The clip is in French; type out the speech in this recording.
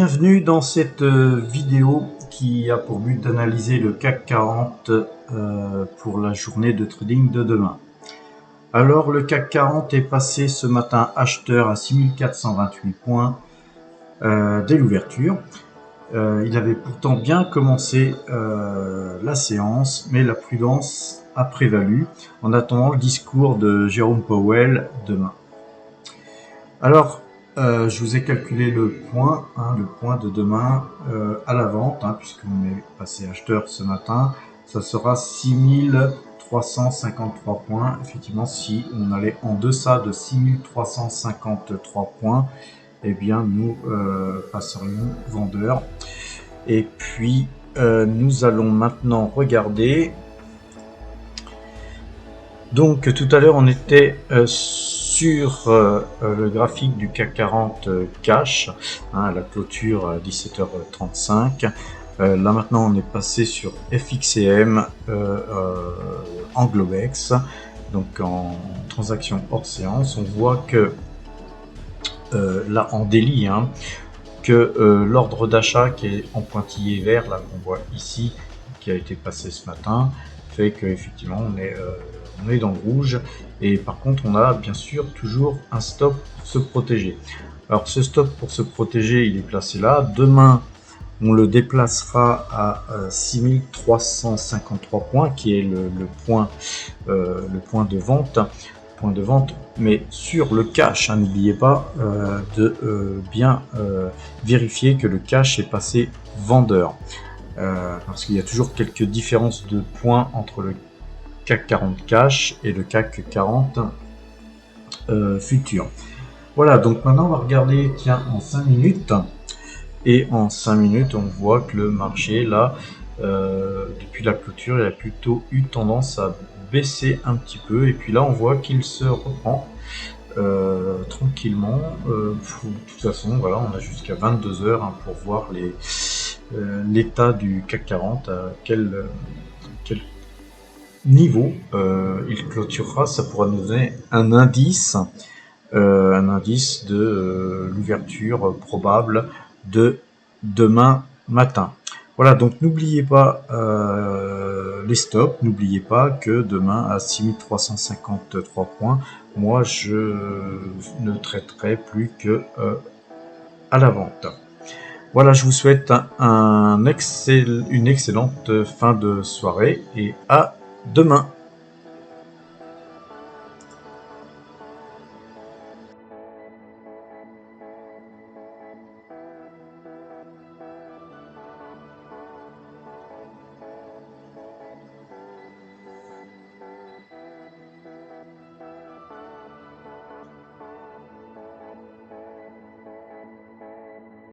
Bienvenue dans cette vidéo qui a pour but d'analyser le CAC 40 pour la journée de trading de demain. Alors le CAC 40 est passé ce matin acheteur à 6428 points dès l'ouverture. Il avait pourtant bien commencé la séance, mais la prudence a prévalu en attendant le discours de Jérôme Powell demain. Alors, je vous ai calculé le point de demain à la vente, puisqu'on est passé acheteur ce matin. Ça sera 6353 points. Effectivement, si on allait en deçà de 6353 points, eh bien, nous passerions vendeur. Et puis, nous allons maintenant regarder. Donc, tout à l'heure, on était sur le graphique du CAC 40 cash, à la clôture à 17h35. Là maintenant on est passé sur FXCM en Globex, donc en transaction hors séance. On voit que là en daily, que l'ordre d'achat qui est en pointillé vert, là qu'on voit ici, qui a été passé ce matin, fait que effectivement on est dans le rouge, et par contre on a bien sûr toujours un stop pour se protéger. Alors ce stop pour se protéger, il est placé là. Demain on le déplacera à 6353 points, qui est le point de vente. Mais sur le cash, n'oubliez pas de bien vérifier que le cash est passé vendeur, parce qu'il y a toujours quelques différences de points entre le CAC 40 cash et le CAC 40 futur. Voilà, donc maintenant on va regarder en 5 minutes. Et en 5 minutes, on voit que le marché, là, depuis la clôture, il a plutôt eu tendance à baisser un petit peu. Et puis là, on voit qu'il se reprend tranquillement. De toute façon, voilà, on a jusqu'à 22 heures pour voir l'état du CAC 40, à quel niveau il clôturera. Ça pourra nous donner un indice de l'ouverture probable de demain matin. Voilà, donc n'oubliez pas les stops, n'oubliez pas que demain à 6353 points, moi je ne traiterai plus que à la vente. Voilà, je vous souhaite une excellente fin de soirée et à demain.